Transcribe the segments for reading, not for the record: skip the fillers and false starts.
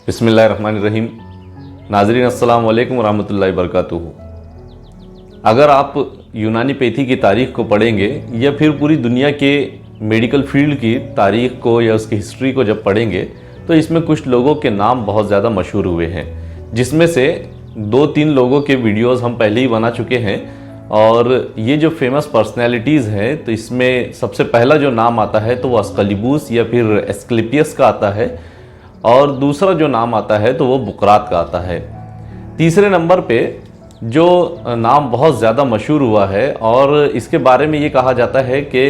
बिस्मिल्लाहिर्रहमानिर्रहीम। नाज़रीन अस्सलाम वालेकुम रहमतुल्लाहि बरकातुहू। अगर आप यूनानी पैथी की तारीख़ को पढ़ेंगे या फिर पूरी दुनिया के मेडिकल फील्ड की तारीख़ को या उसकी हिस्ट्री को जब पढ़ेंगे तो इसमें कुछ लोगों के नाम बहुत ज़्यादा मशहूर हुए हैं, जिसमें से 2-3 लोगों के वीडियोस हम पहले ही बना चुके हैं। और ये जो फेमस पर्सनैलिटीज़ हैं तो इसमें सबसे पहला जो नाम आता है तो वो अस्कलिबूस या फिर एस्क्लेपियस का आता है, और दूसरा जो नाम आता है तो वो बुकरात का आता है। तीसरे नंबर पे जो नाम बहुत ज़्यादा मशहूर हुआ है और इसके बारे में ये कहा जाता है कि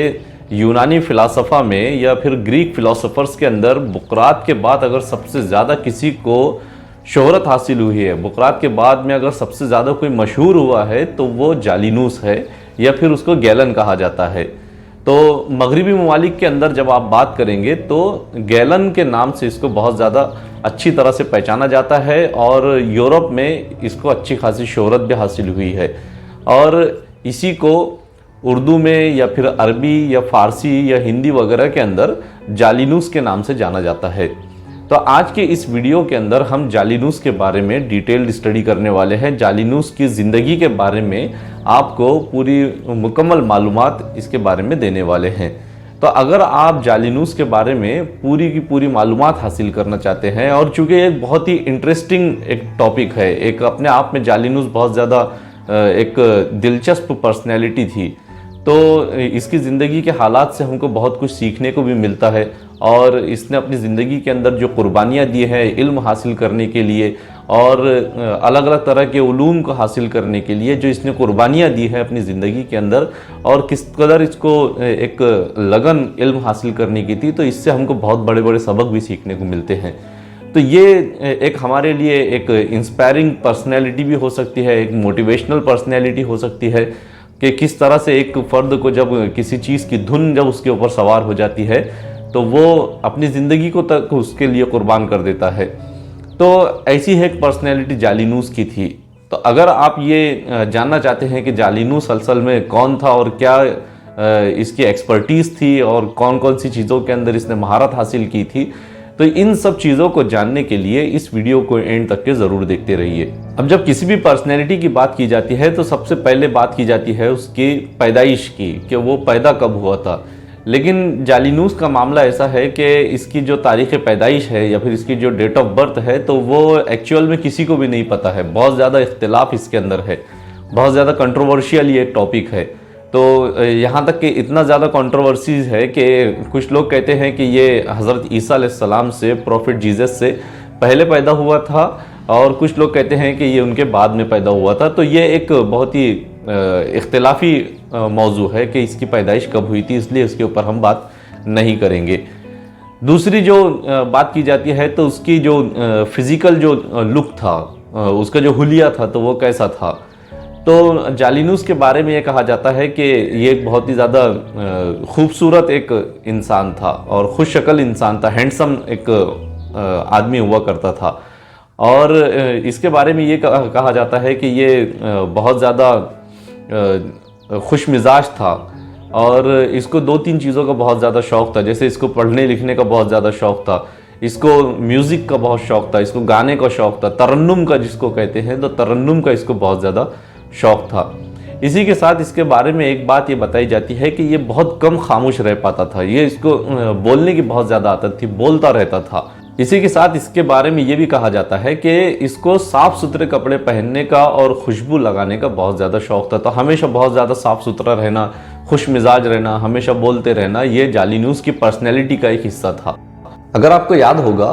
यूनानी फ़िलासफ़ा में या फिर ग्रीक फ़िलासफ़र्स के अंदर बुकरात के बाद अगर सबसे ज़्यादा किसी को शोहरत हासिल हुई है, बुकरात के बाद में अगर सबसे ज़्यादा कोई मशहूर हुआ है तो वो जालिनूस है या फिर उसको गैलन कहा जाता है। तो मगरिबी ममालिक के अंदर जब आप बात करेंगे तो गैलन के नाम से इसको बहुत ज़्यादा अच्छी तरह से पहचाना जाता है और यूरोप में इसको अच्छी खासी शोहरत भी हासिल हुई है। और इसी को उर्दू में या फिर अरबी या फ़ारसी या हिंदी वगैरह के अंदर जालिनूस के नाम से जाना जाता है। तो आज के इस वीडियो के अंदर हम जालिनूस के बारे में डिटेल्ड स्टडी करने वाले हैं। जालिनूस की ज़िंदगी के बारे में आपको पूरी मुकम्मल मालूमात इसके बारे में देने वाले हैं। तो अगर आप जालिनूस के बारे में पूरी की पूरी मालूमात हासिल करना चाहते हैं, और चूँकि एक बहुत ही इंटरेस्टिंग एक टॉपिक है, एक अपने आप में जालिनूस बहुत ज़्यादा एक दिलचस्प पर्सनैलिटी थी, तो इसकी ज़िंदगी के हालात से हमको बहुत कुछ सीखने को भी मिलता है। और इसने अपनी ज़िंदगी के अंदर जो कुर्बानियाँ दी हैं इल्म हासिल करने के लिए और अलग अलग तरह के उलूम को हासिल करने के लिए, जो इसने कुर्बानियाँ दी हैं अपनी ज़िंदगी के अंदर, और किस कदर इसको एक लगन इल्म हासिल करने की थी, तो इससे हमको बहुत बड़े बड़े सबक भी सीखने को मिलते हैं। तो ये एक हमारे लिए एक इंस्पायरिंग पर्सनैलिटी भी हो सकती है, एक मोटिवेशनल पर्सनैलिटी हो सकती है कि किस तरह से एक फ़र्द को जब किसी चीज़ की धुन जब उसके ऊपर सवार हो जाती है तो वो अपनी ज़िंदगी को तक उसके लिए कुर्बान कर देता है। तो ऐसी है एक पर्सनैलिटी जालिनूस की थी। तो अगर आप ये जानना चाहते हैं कि जालिनूस असल में कौन था और क्या इसकी एक्सपर्टीज़ थी और कौन कौन सी चीज़ों के अंदर इसने महारत हासिल की थी, तो इन सब चीज़ों को जानने के लिए इस वीडियो को एंड तक के ज़रूर देखते रहिए। अब जब किसी भी पर्सनैलिटी की बात की जाती है तो सबसे पहले बात की जाती है उसकी पैदाइश की, कि वो पैदा कब हुआ था। लेकिन जालिनूस का मामला ऐसा है कि इसकी जो तारीख़ पैदाइश है या फिर इसकी जो डेट ऑफ बर्थ है तो वो एक्चुअल में किसी को भी नहीं पता है। बहुत ज़्यादा इख्तिलाफ इसके अंदर है, बहुत ज़्यादा कंट्रोवर्शियल ये टॉपिक है। तो यहाँ तक कि इतना ज़्यादा कंट्रोवर्सीज है कि कुछ लोग कहते हैं कि ये हज़रत ईसा अलैहिस्सलाम से, प्रॉफिट जीसस से पहले पैदा हुआ था, और कुछ लोग कहते हैं कि ये उनके बाद में पैदा हुआ था। तो ये एक बहुत ही इख्तिलाफी मौजू है कि इसकी पैदाइश कब हुई थी, इसलिए उसके ऊपर हम बात नहीं करेंगे। दूसरी जो बात की जाती है तो उसकी जो फिज़िकल जो लुक था, उसका जो हुलिया था, तो वो कैसा था। तो जालिनूस के बारे में ये कहा जाता है कि ये एक बहुत ही ज़्यादा खूबसूरत एक इंसान था और खुश शक्ल इंसान था, हैंडसम एक आदमी हुआ करता था। और इसके बारे में ये कहा जाता है कि ये बहुत ज़्यादा खुश मिजाज था और इसको 2-3 चीज़ों का बहुत ज़्यादा शौक़ था। जैसे इसको पढ़ने लिखने का बहुत ज़्यादा शौक़ था, इसको म्यूज़िक का बहुत शौक़ था, इसको गाने का शौक़ था, तरन्नुम का जिसको कहते हैं, तो तरन्नुम का इसको बहुत ज़्यादा शौक़ था। इसी के साथ इसके बारे में एक बात ये बताई जाती है कि ये बहुत कम खामोश रह पाता था, ये इसको बोलने की बहुत ज़्यादा आदत थी, बोलता रहता था। इसी के साथ इसके बारे में ये भी कहा जाता है कि इसको साफ़ सुथरे कपड़े पहनने का और खुशबू लगाने का बहुत ज़्यादा शौक़ था। तो हमेशा बहुत ज़्यादा साफ़ सुथरा रहना, खुश मिजाज रहना, हमेशा बोलते रहना, ये जालिनूस की पर्सनैलिटी का एक हिस्सा था। अगर आपको याद होगा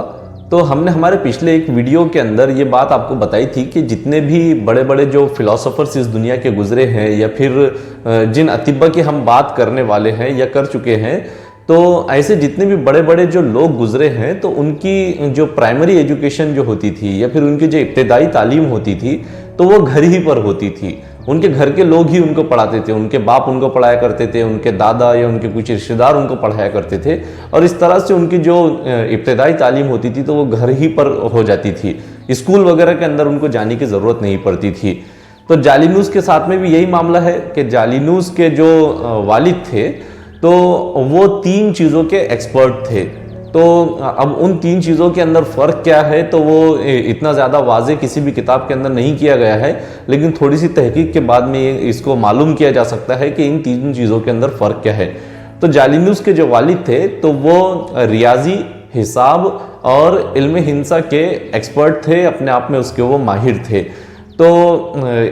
तो हमने हमारे पिछले एक वीडियो के अंदर ये बात आपको बताई थी कि जितने भी बड़े बड़े जो फिलोसोफर्स इस दुनिया के गुजरे हैं या फिर जिन अतिब्बा की हम बात करने वाले हैं या कर चुके हैं, तो ऐसे जितने भी बड़े बड़े जो लोग गुजरे हैं तो उनकी जो प्राइमरी एजुकेशन जो होती थी या फिर उनकी जो इब्तदाई तालीम होती थी तो वो घर ही पर होती थी। उनके घर के लोग ही उनको पढ़ाते थे, उनके बाप उनको पढ़ाया करते थे, उनके दादा या उनके कुछ रिश्तेदार उनको पढ़ाया करते थे, और इस तरह से उनकी जो इब्तदाई तालीम होती थी तो वो घर ही पर हो जाती थी। स्कूल वगैरह के अंदर उनको जाने की ज़रूरत नहीं पड़ती थी। तो जालिनूस के साथ में भी यही मामला है कि जालिनूस के जो वालिद थे तो वो 3 चीज़ों के एक्सपर्ट थे। तो अब उन तीन चीज़ों के अंदर फ़र्क क्या है, तो वो इतना ज़्यादा वाज़े किसी भी किताब के अंदर नहीं किया गया है, लेकिन थोड़ी सी तहकीक के बाद में इसको मालूम किया जा सकता है कि इन तीन चीज़ों के अंदर फ़र्क क्या है। तो जालिनूस के जो वालिद थे तो वो रियाजी, हिसाब और इल्म हिंसा के एक्सपर्ट थे, अपने आप में उसके वो माहिर थे। तो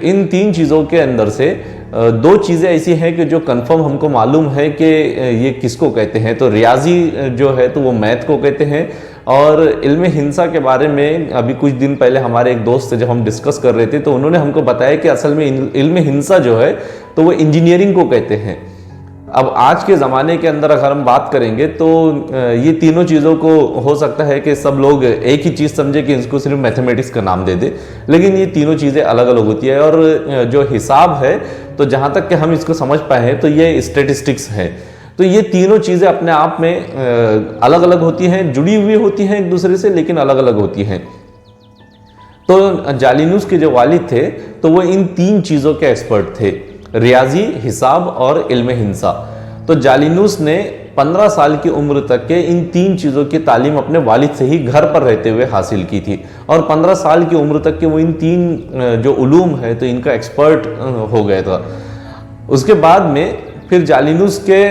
इन तीन चीज़ों के अंदर से दो चीज़ें ऐसी हैं कि जो कंफर्म हमको मालूम है कि ये किसको कहते हैं। तो रियाजी जो है तो वो मैथ को कहते हैं, और इल्म हिंसा के बारे में अभी कुछ दिन पहले हमारे एक दोस्त से जब हम डिस्कस कर रहे थे तो उन्होंने हमको बताया कि असल में इल्म हिंसा जो है तो वो इंजीनियरिंग को कहते हैं। अब आज के ज़माने के अंदर अगर हम बात करेंगे तो ये तीनों चीज़ों को हो सकता है कि सब लोग एक ही चीज़ समझे कि इसको सिर्फ मैथमेटिक्स का नाम दे दे, लेकिन ये तीनों चीज़ें अलग अलग होती है। और जो हिसाब है तो जहाँ तक कि हम इसको समझ पाए हैं तो ये स्टेटिस्टिक्स है। तो ये तीनों चीज़ें अपने आप में अलग अलग होती हैं, जुड़ी हुई होती हैं एक दूसरे से, लेकिन अलग अलग होती हैं। तो जालिनूस के जो वालिद थे तो वो इन तीन चीज़ों के एक्सपर्ट थे, रियाजी, हिसाब और इल्म हिंसा। तो जालिनूस ने 15 साल की उम्र तक के इन तीन चीज़ों की तालीम अपने वालिद से ही घर पर रहते हुए हासिल की थी, और 15 साल की उम्र तक के वो इन तीन जो उलूम है तो इनका एक्सपर्ट हो गया था। उसके बाद में फिर जालिनूस के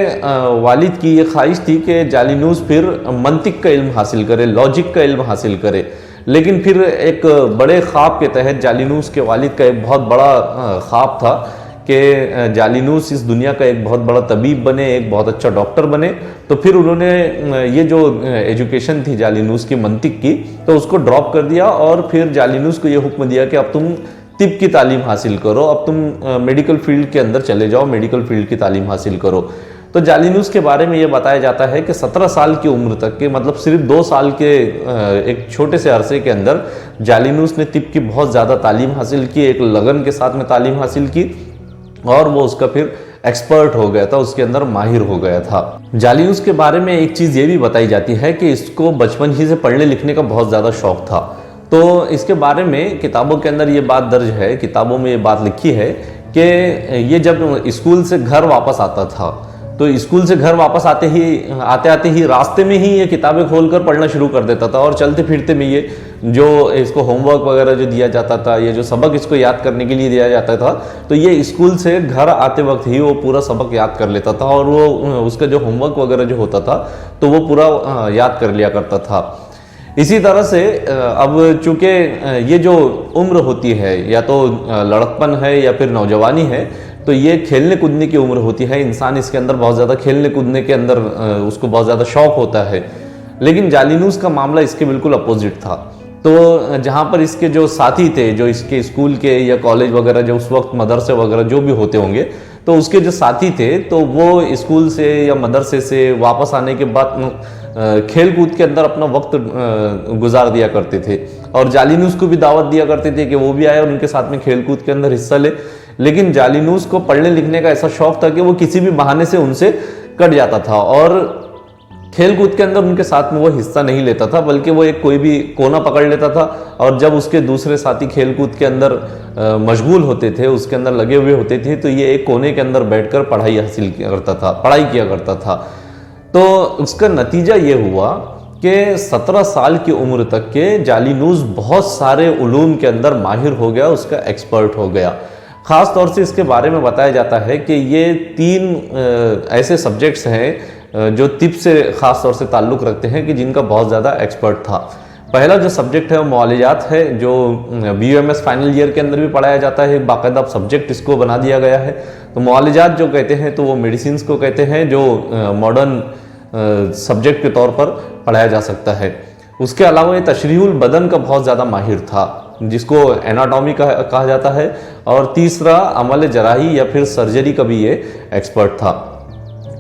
वालिद की ये ख्वाहिश थी कि जालिनूस फिर मंतिक का इल्म हासिल करे, लॉजिक का इल्म हासिल करे। लेकिन फिर एक बड़े ख्वाब के तहत जालिनूस के वालिद का एक बहुत बड़ा ख्वाब था कि जालिनूस इस दुनिया का एक बहुत बड़ा तबीब बने, एक बहुत अच्छा डॉक्टर बने। तो फिर उन्होंने ये जो एजुकेशन थी जालिनूस की मंतिक की, तो उसको ड्रॉप कर दिया और फिर जालिनूस को ये हुक्म दिया कि अब तुम तिब की तालीम हासिल करो, अब तुम मेडिकल फील्ड के अंदर चले जाओ, मेडिकल फील्ड की तालीम हासिल करो। तो जालिनूस के बारे में ये बताया जाता है कि 17 साल की उम्र तक के, मतलब सिर्फ 2 साल के एक छोटे से अरसे के अंदर जालिनूस ने तिब की बहुत ज़्यादा तालीम हासिल की, एक लगन के साथ में तालीम हासिल की, और वो उसका फिर एक्सपर्ट हो गया था, उसके अंदर माहिर हो गया था। जालिनूस के बारे में एक चीज़ ये भी बताई जाती है कि इसको बचपन ही से पढ़ने लिखने का बहुत ज़्यादा शौक था। तो इसके बारे में किताबों के अंदर ये बात दर्ज है, किताबों में ये बात लिखी है कि ये जब स्कूल से घर वापस आता था तो स्कूल से घर वापस आते आते ही रास्ते में ही ये किताबें खोलकर पढ़ना शुरू कर देता था, और चलते फिरते में ये जो इसको होमवर्क वगैरह जो दिया जाता था, ये जो सबक इसको याद करने के लिए दिया जाता था, तो ये स्कूल से घर आते वक्त ही वो पूरा सबक याद कर लेता था, और वो उसका जो होमवर्क वगैरह जो होता था तो वो पूरा याद कर लिया करता था। इसी तरह से अब चूंकि ये जो उम्र होती है, या तो लड़कपन है या फिर नौजवानी है, तो ये खेलने कूदने की उम्र होती है। इंसान इसके अंदर बहुत ज़्यादा खेलने कूदने के अंदर उसको बहुत ज़्यादा शौक होता है। लेकिन जालिनूस का मामला इसके बिल्कुल अपोजिट था। तो जहाँ पर इसके जो साथी थे, जो इसके स्कूल के या कॉलेज वगैरह, जो उस वक्त मदरसे वगैरह जो भी होते होंगे, तो उसके जो साथी थे तो वो स्कूल से या मदरसे से वापस आने के बाद खेल कूद के अंदर अपना वक्त गुजार दिया करते थे, और जालिनूस को भी दावत दिया करते थे कि वो भी आए और उनके साथ में खेल कूद के अंदर हिस्सा ले। लेकिन जालिनूस को पढ़ने लिखने का ऐसा शौक था कि वो किसी भी बहाने से उनसे कट जाता था, और खेल कूद के अंदर उनके साथ में वो हिस्सा नहीं लेता था, बल्कि वो एक कोई भी कोना पकड़ लेता था, और जब उसके दूसरे साथी खेल कूद के अंदर मशगूल होते थे, उसके अंदर लगे हुए होते थे, तो ये एक कोने के अंदर बैठकर पढ़ाई किया करता था। तो उसका नतीजा ये हुआ कि 17 साल की उम्र तक के जालिनूस बहुत सारे उलूम के अंदर माहिर हो गया, उसका एक्सपर्ट हो गया। ख़ास तौर से इसके बारे में बताया जाता है कि ये 3 ऐसे सब्जेक्ट्स हैं जो तिब से ख़ास तौर से ताल्लुक़ रखते हैं कि जिनका बहुत ज़्यादा एक्सपर्ट था। पहला जो सब्जेक्ट है वो मुआलजात है, जो BUMS फाइनल ईयर के अंदर भी पढ़ाया जाता है, बाकायदा सब्जेक्ट इसको बना दिया गया है। तो मुआलजात जो कहते हैं तो वो मेडिसिन को कहते हैं, जो मॉडर्न सब्जेक्ट के तौर पर पढ़ाया जा सकता है। उसके अलावा ये तशरीहुल बदन का बहुत ज़्यादा माहिर था, जिसको एनाटॉमी कहा जाता है, और तीसरा अमल जराही या फिर सर्जरी का भी ये एक्सपर्ट था।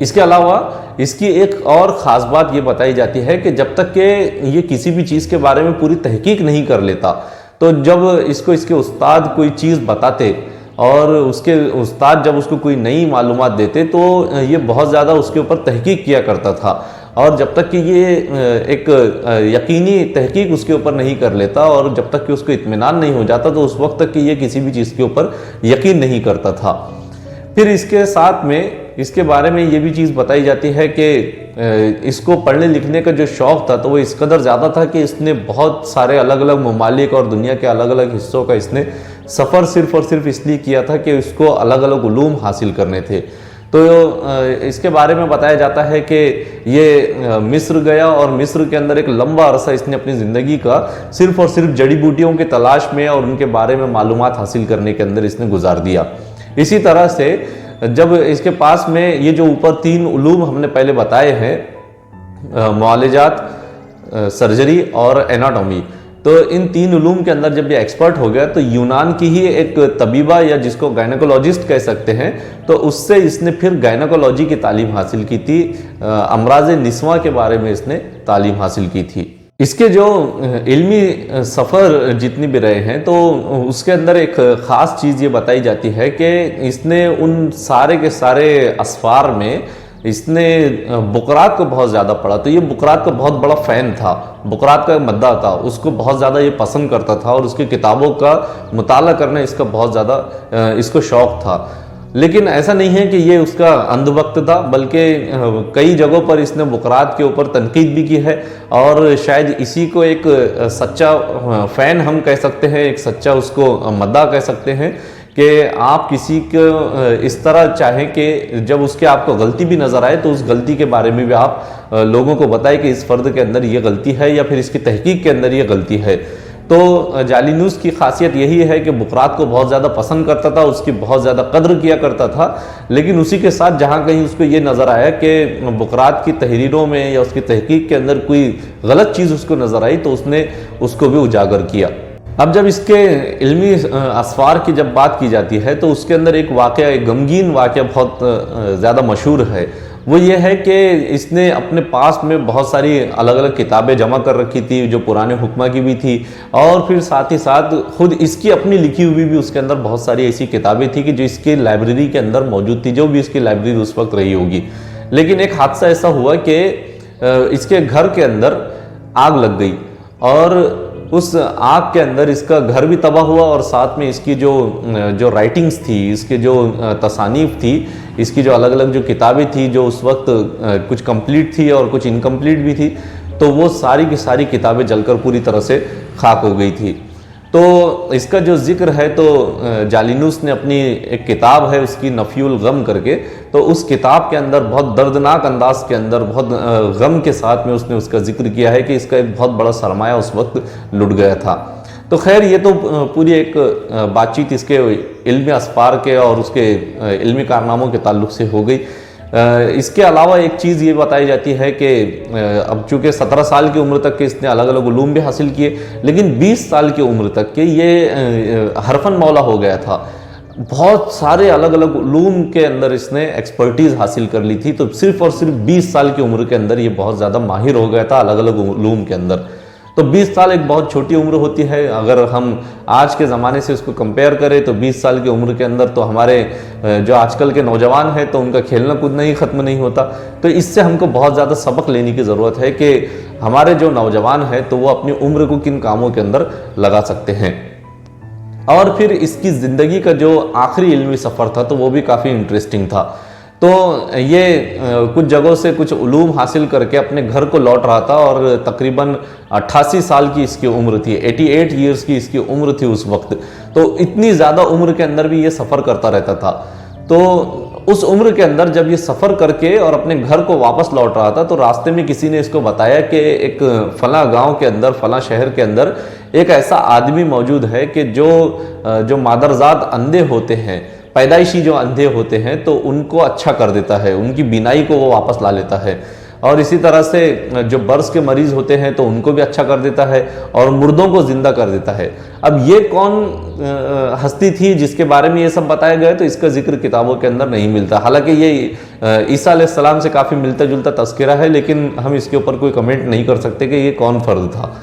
इसके अलावा इसकी एक और ख़ास बात ये बताई जाती है कि जब तक कि ये किसी भी चीज़ के बारे में पूरी तहकीक नहीं कर लेता, तो जब इसको इसके उस्ताद कोई चीज़ बताते और उसके उस्ताद जब उसको कोई नई मालूमात देते, तो ये बहुत ज़्यादा उसके ऊपर तहकीक किया करता था, और जब तक कि ये एक यकीनी तहकीक उसके ऊपर नहीं कर लेता और जब तक कि उसको इत्मीनान नहीं हो जाता, तो उस वक्त तक कि ये किसी भी चीज़ के ऊपर यकीन नहीं करता था। फिर इसके साथ में इसके बारे में ये भी चीज़ बताई जाती है कि इसको पढ़ने लिखने का जो शौक़ था तो वो इस कदर ज़्यादा था कि इसने बहुत सारे अलग अलग ममालिक और दुनिया के अलग अलग हिस्सों का इसने सफ़र सिर्फ़ और सिर्फ इसलिए किया था कि इसको अलग अलग उलूम हासिल करने थे। तो इसके बारे में बताया जाता है कि ये मिस्र गया और मिस्र के अंदर एक लंबा अरसा इसने अपनी ज़िंदगी का सिर्फ़ और सिर्फ जड़ी बूटियों की तलाश में और उनके बारे में मालूमात हासिल करने के अंदर इसने गुजार दिया। इसी तरह से जब इसके पास में ये जो ऊपर 3 उलूम हमने पहले बताए हैं, मुआलजात, सर्जरी और एनाटॉमी, तो इन 3 उलूम के अंदर जब ये एक्सपर्ट हो गया तो यूनान की ही एक तबीबा या जिसको गायनेकोलॉजिस्ट कह सकते हैं, तो उससे इसने फिर गायनेकोलॉजी की तालीम हासिल की थी, अमराज निस्वा के बारे में इसने तालीम हासिल की थी। इसके जो इल्मी सफ़र जितनी भी रहे हैं तो उसके अंदर एक ख़ास चीज़ ये बताई जाती है कि इसने उन सारे के सारे असफ़ार में इसने बुकरात को बहुत ज़्यादा पढ़ा। तो ये बुकरात का बहुत बड़ा फ़ैन था, बुकरात का मद्दा था, उसको बहुत ज़्यादा ये पसंद करता था और उसकी किताबों का मुताला करना इसका बहुत ज़्यादा इसको शौक़ था। लेकिन ऐसा नहीं है कि ये उसका अंधभक्त था, बल्कि कई जगहों पर इसने बुकरात के ऊपर तनकीद भी की है और शायद इसी को एक सच्चा फ़ैन हम कह सकते हैं, एक सच्चा उसको मद्दा कह सकते हैं कि आप किसी को इस तरह चाहें कि जब उसके आपको गलती भी नज़र आए तो उस गलती के बारे में भी आप लोगों को बताएं कि इस फ़र्द के अंदर ये गलती है या फिर इसकी तहकीक के अंदर ये गलती है। तो जालिनूस की खासियत यही है कि बुकरात को बहुत ज़्यादा पसंद करता था, उसकी बहुत ज़्यादा कद्र किया करता था, लेकिन उसी के साथ जहाँ कहीं उसको ये नज़र आया कि बुकरात की तहरीरों में या उसकी तहकीक के अंदर कोई गलत चीज़ उसको नज़र आई तो उसने उसको भी उजागर किया। अब जब इसके इल्मी असफ़ार की जब बात की जाती है तो उसके अंदर एक वाक़या, एक गमगीन वाक़या बहुत ज़्यादा मशहूर है। वो ये है कि इसने अपने पास में बहुत सारी अलग अलग किताबें जमा कर रखी थी जो पुराने हुक्मा की भी थी और फिर साथ ही साथ खुद इसकी अपनी लिखी हुई भी उसके अंदर बहुत सारी ऐसी किताबें थी कि जो इसकी लाइब्रेरी के अंदर मौजूद थी, जो भी इसकी लाइब्रेरी उस वक्त रही होगी। लेकिन एक हादसा ऐसा हुआ कि इसके घर के अंदर आग लग गई और उस आग के अंदर इसका घर भी तबाह हुआ और साथ में इसकी जो राइटिंग्स थी, इसके जो तसानीफ थी, इसकी जो अलग अलग जो किताबें थी जो उस वक्त कुछ कंप्लीट थी और कुछ इनकम्प्लीट भी थी, तो वो सारी की सारी किताबें जलकर पूरी तरह से खाक हो गई थी। तो इसका जो जिक्र है तो जालिनूस ने अपनी एक किताब है उसकी नफ़ीउल गम करके, तो उस किताब के अंदर बहुत दर्दनाक अंदाज के अंदर बहुत गम के साथ में उसने उसका जिक्र किया है कि इसका एक बहुत बड़ा सरमाया उस वक्त लुट गया था। तो खैर ये तो पूरी एक बातचीत इसके इल्मी असफ़ार के और उसके इल्मी कारनामों के ताल्लुक़ से हो गई। इसके अलावा एक चीज़ ये बताई जाती है कि अब चूँकि 17 साल की उम्र तक के इसने अलग अलग उलूम भी हासिल किए, लेकिन 20 साल की उम्र तक के ये हरफन मौला हो गया था। बहुत सारे अलग अलग उलूम के अंदर इसने एक्सपर्टीज़ हासिल कर ली थी। तो सिर्फ़ और सिर्फ 20 साल की उम्र के अंदर ये बहुत ज़्यादा माहिर हो गया था अलग अलग उलूम के अंदर। तो 20 साल एक बहुत छोटी उम्र होती है। अगर हम आज के ज़माने से उसको कंपेयर करें तो 20 साल की उम्र के अंदर तो हमारे जो आजकल के नौजवान हैं तो उनका खेलना कूदना ही ख़त्म नहीं होता। तो इससे हमको बहुत ज़्यादा सबक लेने की ज़रूरत है कि हमारे जो नौजवान हैं तो वो अपनी उम्र को किन कामों के अंदर लगा सकते हैं। और फिर इसकी ज़िंदगी का जो आखिरी इल्मी सफ़र था तो वो भी काफ़ी इंटरेस्टिंग था। तो ये कुछ जगहों से कुछ उलूम हासिल करके अपने घर को लौट रहा था और तकरीबन 88 साल की इसकी उम्र थी, 88 ईयर्स की इसकी उम्र थी उस वक्त। तो इतनी ज़्यादा उम्र के अंदर भी ये सफ़र करता रहता था। तो उस उम्र के अंदर जब ये सफ़र करके और अपने घर को वापस लौट रहा था तो रास्ते में किसी ने इसको बताया कि एक फ़लाँ गांव के अंदर, फ़लाँ शहर के अंदर एक ऐसा आदमी मौजूद है कि जो मादरजात अंधे होते हैं, पैदाइशी जो अंधे होते हैं, तो उनको अच्छा कर देता है, उनकी बीनाई को वो वापस ला लेता है। और इसी तरह से जो बर्स के मरीज़ होते हैं तो उनको भी अच्छा कर देता है और मुर्दों को ज़िंदा कर देता है। अब ये कौन हस्ती थी जिसके बारे में ये सब बताया गया, तो इसका जिक्र किताबों के अंदर नहीं मिलता। हालांकि ये ईसा अलैहिस्सलाम से काफ़ी मिलता जुलता तस्करा है, लेकिन हम इसके ऊपर कोई कमेंट नहीं कर सकते कि ये कौन फ़र्द था।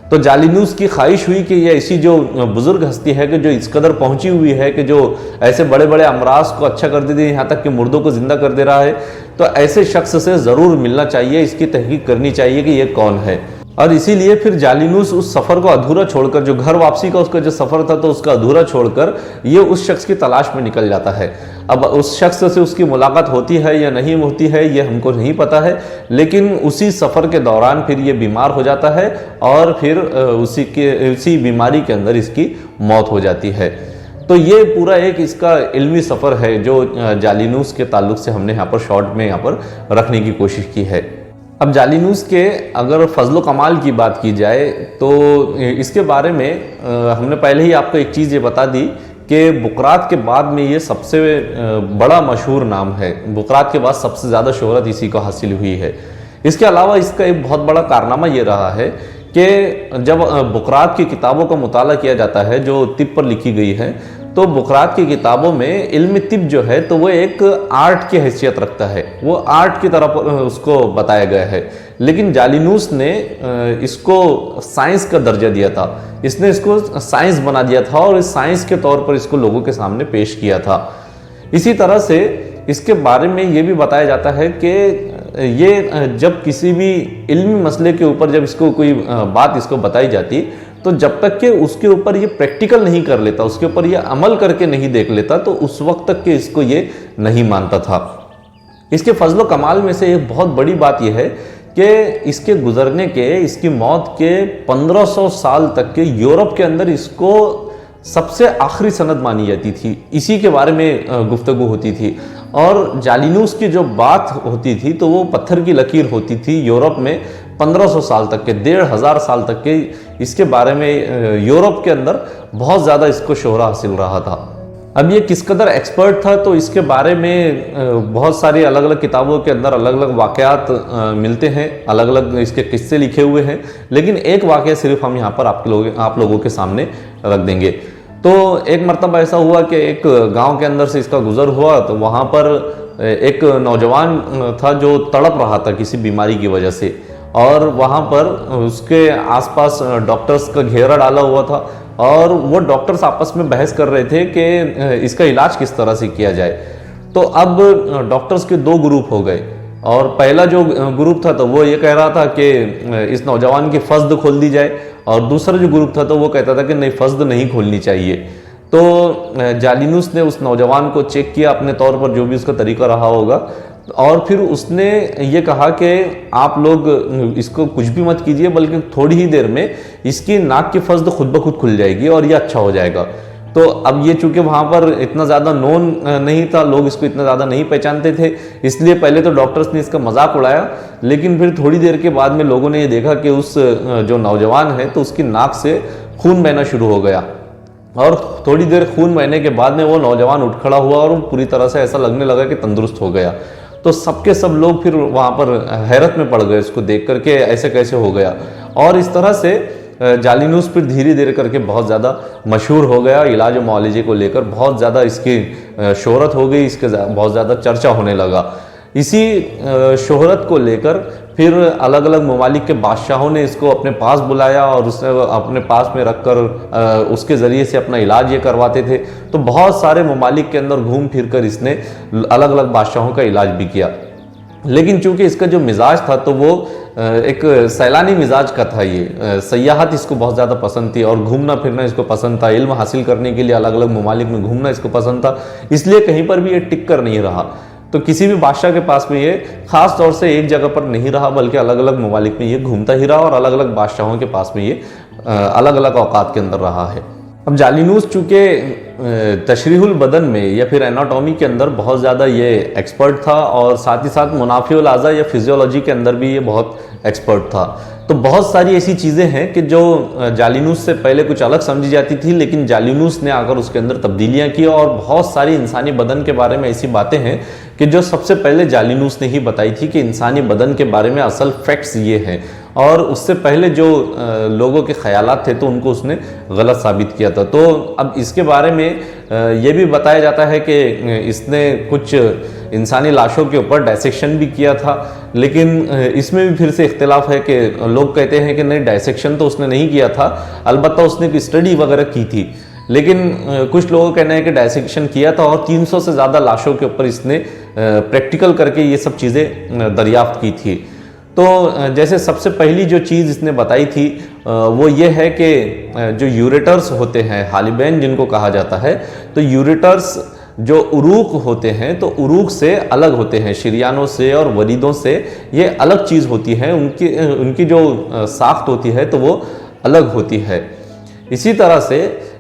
तो जालिनूस की ख्वाहिश हुई कि ये ऐसी जो बुज़ुर्ग हस्ती है कि जो इस कदर पहुंची हुई है कि जो ऐसे बड़े बड़े अमराज को अच्छा कर देती है, यहाँ तक कि मुर्दों को ज़िंदा कर दे रहा है, तो ऐसे शख्स से ज़रूर मिलना चाहिए, इसकी तहकीक करनी चाहिए कि ये कौन है। और इसीलिए फिर जालिनूस उस सफ़र को अधूरा छोड़कर, जो घर वापसी का उसका जो सफ़र था तो उसका अधूरा छोड़कर ये उस शख्स की तलाश में निकल जाता है। अब उस शख्स से उसकी मुलाकात होती है या नहीं होती है ये हमको नहीं पता है, लेकिन उसी सफ़र के दौरान फिर ये बीमार हो जाता है और फिर उसी बीमारी के अंदर इसकी मौत हो जाती है। तो ये पूरा एक इसका इल्मी सफ़र है जो जालिनूस के ताल्लुक से हमने यहाँ पर शॉर्ट में यहाँ पर रखने की कोशिश की है। अब जालिनूस के अगर फजलो कमाल की बात की जाए तो इसके बारे में हमने पहले ही आपको एक चीज़ ये बता दी कि बुकरात के बाद में ये सबसे बड़ा मशहूर नाम है। बुकरात के बाद सबसे ज़्यादा शोहरत इसी को हासिल हुई है। इसके अलावा इसका एक बहुत बड़ा कारनामा ये रहा है कि जब बुकरात की किताबों का मुताला किया जाता है जो तिब पर लिखी गई है, तो बुकरात की किताबों में इल्म तिब जो है तो वो एक आर्ट की हैसियत रखता है, वो आर्ट की तरफ उसको बताया गया है। लेकिन जालिनूस ने इसको साइंस का दर्जा दिया था, इसने इसको साइंस बना दिया था और इस साइंस के तौर पर इसको लोगों के सामने पेश किया था। इसी तरह से इसके बारे में ये भी बताया जाता है कि ये जब किसी भी इल्मी मसले के ऊपर जब इसको कोई बात इसको बताई जाती तो जब तक कि उसके ऊपर ये प्रैक्टिकल नहीं कर लेता, उसके ऊपर ये अमल करके नहीं देख लेता, तो उस वक्त तक के इसको ये नहीं मानता था। इसके फजलो कमाल में से एक बहुत बड़ी बात यह है कि इसके गुजरने के, इसकी मौत के 1500 साल तक के यूरोप के अंदर इसको सबसे आखिरी सनद मानी जाती थी, इसी के बारे में गुफ्तगू होती थी। और जालिनूस की जो बात होती थी तो वो पत्थर की लकीर होती थी यूरोप में 1500 साल तक के, 1500 साल तक के इसके बारे में यूरोप के अंदर बहुत ज़्यादा इसको शोहरा हासिल रहा था। अब ये किस कदर एक्सपर्ट था तो इसके बारे में बहुत सारी अलग अलग किताबों के अंदर अलग अलग वाक़यात मिलते हैं, अलग अलग इसके किस्से लिखे हुए हैं, लेकिन एक वाक़या सिर्फ हम यहाँ पर आप लोगों के सामने रख देंगे। तो एक मरतबा ऐसा हुआ कि एक गांव के अंदर से इसका गुज़र हुआ, तो वहाँ पर एक नौजवान था जो तड़प रहा था किसी बीमारी की वजह से, और वहाँ पर उसके आसपास डॉक्टर्स का घेरा डाला हुआ था और वो डॉक्टर्स आपस में बहस कर रहे थे कि इसका इलाज किस तरह से किया जाए। तो अब डॉक्टर्स के दो ग्रुप हो गए, और पहला जो ग्रुप था तो वो ये कह रहा था कि इस नौजवान की फस्द खोल दी जाए, और दूसरा जो ग्रुप था तो वो कहता था कि नहीं, फस्द नहीं खोलनी चाहिए। तो जालिनूस ने उस नौजवान को चेक किया अपने तौर पर, जो भी उसका तरीका रहा होगा, और फिर उसने ये कहा कि आप लोग इसको कुछ भी मत कीजिए, बल्कि थोड़ी ही देर में इसकी नाक की फस्द खुद ब खुद खुल जाएगी और ये अच्छा हो जाएगा। तो अब ये चूंकि वहाँ पर इतना ज़्यादा नोन नहीं था, लोग इसको इतना ज़्यादा नहीं पहचानते थे, इसलिए पहले तो डॉक्टर्स ने इसका मजाक उड़ाया, लेकिन फिर थोड़ी देर के बाद में लोगों ने ये देखा कि उस जो नौजवान है तो उसकी नाक से खून बहना शुरू हो गया, और थोड़ी देर खून बहने के बाद में वो नौजवान उठ खड़ा हुआ और पूरी तरह से ऐसा लगने लगा कि तंदुरुस्त हो गया। तो सबके सब लोग फिर वहाँ पर हैरत में पड़ गए इसको देख करके, ऐसे कैसे हो गया। और इस तरह से जालिनूस फिर धीरे धीरे करके बहुत ज़्यादा मशहूर हो गया, इलाज मुआलजे को लेकर बहुत ज़्यादा इसकी शोहरत हो गई, इसके बहुत ज़्यादा चर्चा होने लगा। इसी शोहरत को लेकर फिर अलग अलग ममालिक के बादशाहों ने इसको अपने पास बुलाया और उसे अपने पास में रखकर उसके ज़रिए से अपना इलाज ये करवाते थे। तो बहुत सारे ममालिक के अंदर घूम फिर कर इसने अलग अलग बादशाहों का इलाज भी किया। लेकिन चूंकि इसका जो मिजाज था तो वो एक सैलानी मिजाज का था, ये सयाहत इसको बहुत ज़्यादा पसंद थी और घूमना फिरना इसको पसंद था, इल्म हासिल करने के लिए अलग अलग ममालिक में घूमना इसको पसंद था, इसलिए कहीं पर भी ये टिक कर नहीं रहा। तो किसी भी बादशाह के पास में ये खास तौर से एक जगह पर नहीं रहा, बल्कि अलग अलग ममालिक में ये घूमता ही रहा और अलग अलग बादशाहों के पास में ये अलग अलग औकात के अंदर रहा है। अब जालिनूस चूँकि तशरीहुल बदन में या फिर एनाटॉमी के अंदर बहुत ज़्यादा ये एक्सपर्ट था, और साथ ही साथ मुनाफिउल आज़ा या फिजियोलॉजी के अंदर भी ये बहुत एक्सपर्ट था। तो बहुत सारी ऐसी चीज़ें हैं कि जो जालिनूस से पहले कुछ अलग समझी जाती थी, लेकिन जालिनूस ने आकर उसके अंदर तब्दीलियाँ की, और बहुत सारी इंसानी बदन के बारे में ऐसी बातें हैं कि जो सबसे पहले जालिनूस ने ही बताई थी कि इंसानी बदन के बारे में असल फैक्ट्स ये हैं, और उससे पहले जो लोगों के ख्यालात थे तो उनको उसने गलत साबित किया था। तो अब इसके बारे में ये भी बताया जाता है कि इसने कुछ इंसानी लाशों के ऊपर डायसेक्शन भी किया था, लेकिन इसमें भी फिर से इख्तिलाफ है कि लोग कहते हैं कि नहीं, डायसेक्शन तो उसने नहीं किया था, अलबत्ता उसने एक स्टडी वगैरह की थी। लेकिन कुछ लोगों का कहना है कि डायसेक्शन किया था और 300 से ज़्यादा लाशों के ऊपर इसने प्रैक्टिकल करके ये सब चीज़ें दरियाफ्त की थी। तो जैसे सबसे पहली जो चीज़ इसने बताई थी वो ये है कि जो यूरेटर्स होते हैं, हालिबैन जिनको कहा जाता है, तो यूरेटर्स जो उरूक होते हैं तो उरूक से अलग होते हैं, शरियानों से और वरीदों से ये अलग चीज़ होती है, उनकी जो साख्त होती है तो वो अलग होती है। इसी तरह से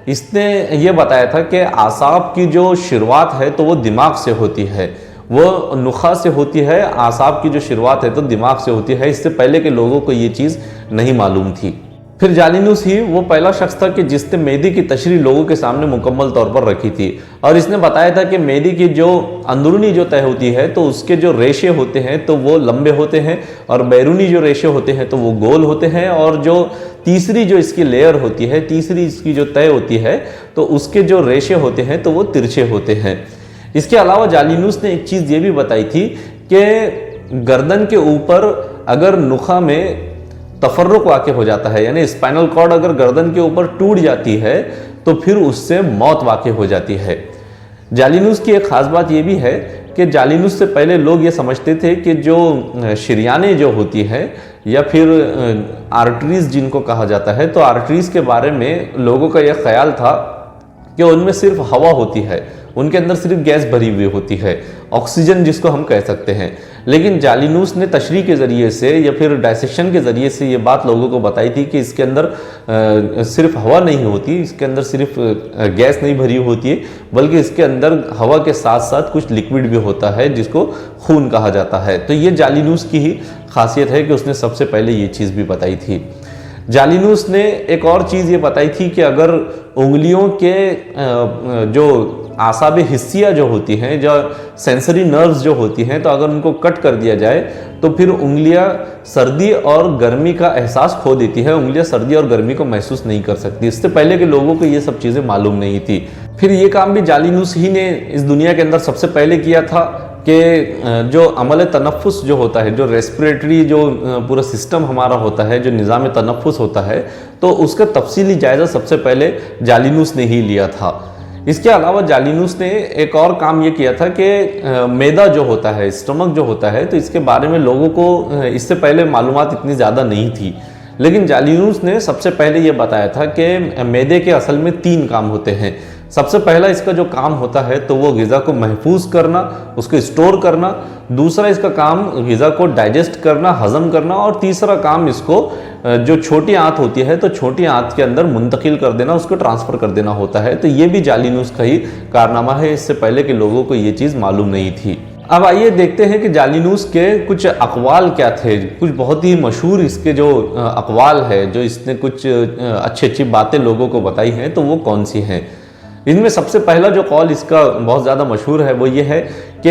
इसने ये बताया था कि आसाब की जो शुरुआत है तो वो दिमाग से होती है, वो नुखा से होती है। आसाब की जो शुरुआत है तो दिमाग से होती है। इससे पहले के लोगों को ये चीज़ नहीं मालूम थी। फिर जालिनूस ही वो पहला शख्स था कि जिसने मेदी की तशरीह लोगों के सामने मुकम्मल तौर पर रखी थी, और इसने बताया था कि मेदी की जो अंदरूनी जो तय होती है तो उसके जो रेशे होते हैं तो वो लंबे होते हैं, और बैरूनी जो रेशे होते हैं तो वो गोल होते हैं, और जो तीसरी जो इसकी लेयर होती है, तीसरी इसकी जो तय होती है तो उसके जो रेशे होते हैं तो वो तिरछे होते हैं। इसके अलावा जालिनूस ने एक चीज़ ये भी बताई थी कि गर्दन के ऊपर अगर नुखा में तफर्रुक वाक़ हो जाता है, यानी स्पाइनल कॉर्ड अगर गर्दन के ऊपर टूट जाती है तो फिर उससे मौत वाक़ हो जाती है। जालिनूस की एक ख़ास बात ये भी है कि जालिनूस से पहले लोग ये समझते थे कि जो शरियानें जो होती है या फिर आर्टरीज़ जिनको कहा जाता है, तो आर्टरीज़ के बारे में लोगों का यह ख्याल था कि उनमें सिर्फ हवा होती है, उनके अंदर सिर्फ गैस भरी हुई होती है, ऑक्सीजन जिसको हम कह सकते हैं। लेकिन जालिनूस ने तशरीह के ज़रिए से या फिर डायसेक्शन के ज़रिए से ये बात लोगों को बताई थी कि इसके अंदर सिर्फ हवा नहीं होती, इसके अंदर सिर्फ गैस नहीं भरी होती है, बल्कि इसके अंदर हवा के साथ साथ कुछ लिक्विड भी होता है जिसको खून कहा जाता है। तो ये जालिनूस की ही खासियत है कि उसने सबसे पहले ये चीज़ भी बताई थी। जालिनूस ने एक और चीज़ ये बताई थी कि अगर उंगलियों के जो आसाब हिस्सिया जो होती हैं, जो सेंसरी नर्व्स जो होती हैं, तो अगर उनको कट कर दिया जाए तो फिर उंगलियां सर्दी और गर्मी का एहसास खो देती है, उंगलियां सर्दी और गर्मी को महसूस नहीं कर सकती। इससे पहले के लोगों को ये सब चीज़ें मालूम नहीं थी। फिर ये काम भी जालिनूस ही ने इस दुनिया के अंदर सबसे पहले किया था कि जो अमल तनफ़ुस जो होता है, जो रेस्पिरेटरी जो पूरा सिस्टम हमारा होता है, जो निज़ाम तनफ़ुस होता है, तो उसका तफसीली जायज़ा सबसे पहले जालिनूस ने ही लिया था। इसके अलावा जालिनूस ने एक और काम ये किया था कि मैदा जो होता है, स्टमक जो होता है, तो इसके बारे में लोगों को इससे पहले मालूमात इतनी ज़्यादा नहीं थी। लेकिन जालिनूस ने सबसे पहले ये बताया था कि मैदे के असल में 3 काम होते हैं। सबसे पहला इसका जो काम होता है तो वो ग़िज़ा को महफूज करना, उसको स्टोर करना। दूसरा इसका काम ग़िज़ा को डाइजेस्ट करना, हज़म करना। और तीसरा काम इसको जो छोटी आंत होती है तो छोटी आंत के अंदर मुंतकिल कर देना, उसको ट्रांसफ़र कर देना होता है। तो ये भी जालिनूस का ही कारनामा है, इससे पहले के लोगों को ये चीज़ मालूम नहीं थी। अब आइए देखते हैं कि जालिनूस के कुछ अक़वाल क्या थे। कुछ बहुत ही मशहूर इसके जो अक़वाल है, जो इसने कुछ अच्छी अच्छी बातें लोगों को बताई हैं, तो वो कौन सी हैं। इनमें सबसे पहला जो कौल इसका बहुत ज़्यादा मशहूर है वो ये है कि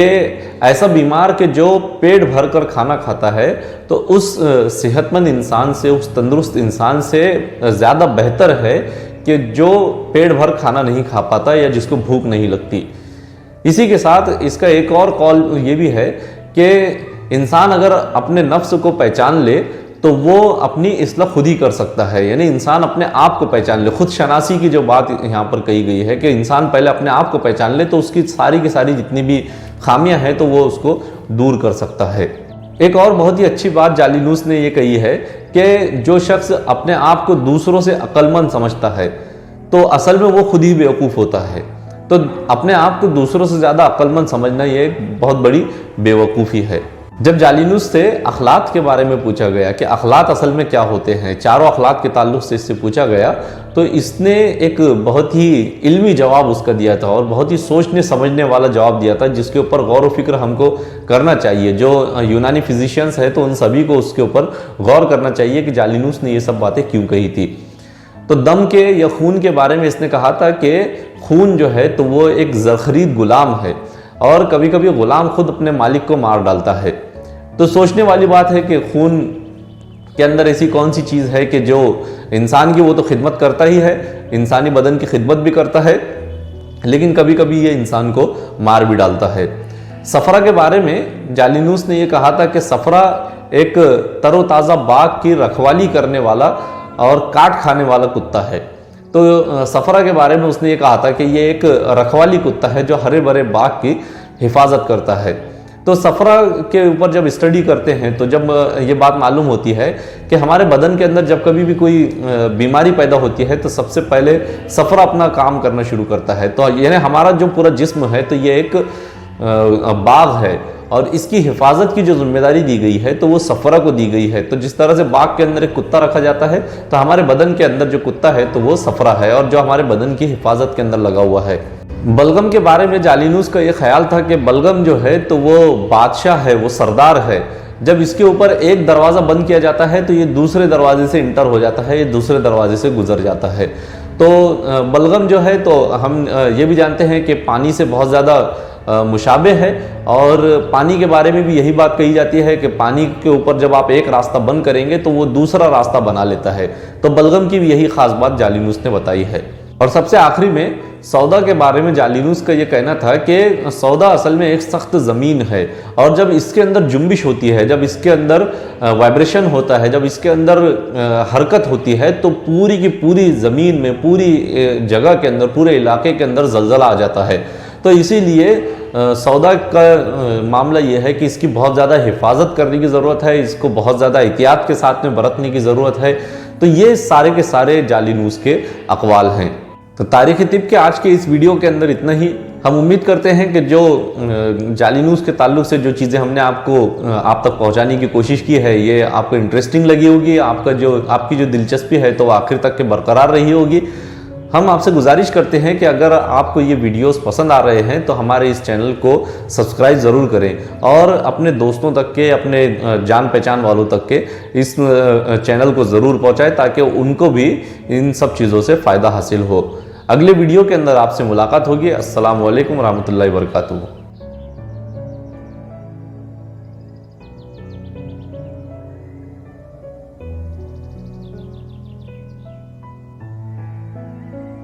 ऐसा बीमार के जो पेट भर कर खाना खाता है तो उस सेहतमंद इंसान से, उस तंदुरुस्त इंसान से ज़्यादा बेहतर है कि जो पेट भर खाना नहीं खा पाता या जिसको भूख नहीं लगती। इसी के साथ इसका एक और कौल ये भी है कि इंसान अगर अपने नफ्स को पहचान ले तो वो अपनी इस्लाह खुद ही कर सकता है। यानी इंसान अपने आप को पहचान ले, खुद शनासी की जो बात यहाँ पर कही गई है कि इंसान पहले अपने आप को पहचान ले तो उसकी सारी की सारी जितनी भी खामियां हैं तो वो उसको दूर कर सकता है। एक और बहुत ही अच्छी बात जालिनूस ने ये कही है कि जो शख्स अपने आप को दूसरों से अक्लमंद समझता है तो असल में वो खुद ही बेवकूफ़ होता है। तो अपने आप को दूसरों से ज़्यादा अक्लमंद समझना ये एक बहुत बड़ी बेवकूफ़ी है। जब जालिनूस से अखलाक के बारे में पूछा गया कि अखलाक असल में क्या होते हैं, चारों अखलाक के ताल्लुक से इससे पूछा गया, तो इसने एक बहुत ही इल्मी जवाब उसका दिया था और बहुत ही सोचने समझने वाला जवाब दिया था, जिसके ऊपर गौर व फिक्र हमको करना चाहिए। जो यूनानी फिजिशियंस है तो उन सभी को उसके ऊपर गौर करना चाहिए कि जालिनूस ने ये सब बातें क्यों कही थी। तो दम के या खून के बारे में इसने कहा था कि खून जो है तो वो एक ज़रख़रीद ग़ुलाम है और कभी कभी ग़ुलाम खुद अपने मालिक को मार डालता है। तो सोचने वाली बात है कि खून के अंदर ऐसी कौन सी चीज़ है कि जो इंसान की वो तो खिदमत करता ही है, इंसानी बदन की खिदमत भी करता है, लेकिन कभी कभी ये इंसान को मार भी डालता है। सफ़रा के बारे में जालिनूस ने ये कहा था कि सफ़रा एक तरोताज़ा बाग की रखवाली करने वाला और काट खाने वाला कुत्ता है। तो सफ़रा के बारे में उसने ये कहा था कि ये एक रखवाली कुत्ता है जो हरे भरे बाग की हिफाजत करता है। तो सफरा के ऊपर जब स्टडी करते हैं तो जब ये बात मालूम होती है कि हमारे बदन के अंदर जब कभी भी कोई बीमारी पैदा होती है तो सबसे पहले सफरा अपना काम करना शुरू करता है। तो यानी हमारा जो पूरा जिस्म है तो ये एक बाग है और इसकी हिफाजत की जो जिम्मेदारी दी गई है तो वो सफरा को दी गई है। तो जिस तरह से बाग के अंदर एक कुत्ता रखा जाता है तो हमारे बदन के अंदर जो कुत्ता है तो वो सफरा है और जो हमारे बदन की हिफाजत के अंदर लगा हुआ है। बलगम के बारे में जालिनूस का ये ख्याल था कि बलगम जो है तो वो बादशाह है, वो सरदार है। जब इसके ऊपर एक दरवाज़ा बंद किया जाता है तो ये दूसरे दरवाजे से इंटर हो जाता है, ये दूसरे दरवाजे से गुजर जाता है। तो बलगम जो है तो हम ये भी जानते हैं कि पानी से बहुत ज़्यादा मुशाबे है और पानी के बारे में भी यही बात कही जाती है कि पानी के ऊपर जब आप एक रास्ता बंद करेंगे तो वो दूसरा रास्ता बना लेता है। तो बलगम की भी यही खास बात जालिनूस ने बताई है। और सबसे आखिरी में सौदा के बारे में जालिनूस का ये कहना था कि सौदा असल में एक सख्त ज़मीन है और जब इसके अंदर जुम्बिश होती है, जब इसके अंदर वाइब्रेशन होता है, जब इसके अंदर हरकत होती है तो पूरी की पूरी ज़मीन में, पूरी जगह के अंदर, पूरे इलाके के अंदर ज़लज़ला आ जाता है। तो इसीलिए सौदा का मामला ये है कि इसकी बहुत ज़्यादा हिफाजत करने की ज़रूरत है, इसको बहुत ज़्यादा एहतियात के साथ में बरतने की ज़रूरत है। तो ये सारे के सारे जालिनूस के अक़वाल हैं। तो तारीख़ तिब के आज के इस वीडियो के अंदर इतना ही। हम उम्मीद करते हैं कि जो जालिनूस के ताल्लुक से जो चीज़ें हमने आप तक पहुंचाने की कोशिश की है ये आपको इंटरेस्टिंग लगी होगी, आपकी जो दिलचस्पी है तो आखिर तक के बरकरार रही होगी। हम आपसे गुजारिश करते हैं कि अगर आपको ये वीडियोस पसंद आ रहे हैं तो हमारे इस चैनल को सब्सक्राइब ज़रूर करें और अपने दोस्तों तक के, अपने जान पहचान वालों तक के इस चैनल को ज़रूर पहुंचाएं ताकि उनको भी इन सब चीज़ों से फ़ायदा हासिल हो। अगले वीडियो के अंदर आपसे मुलाकात होगी। अस्सलाम वालेकुम रहमतुल्लाहि व बरकातुहू।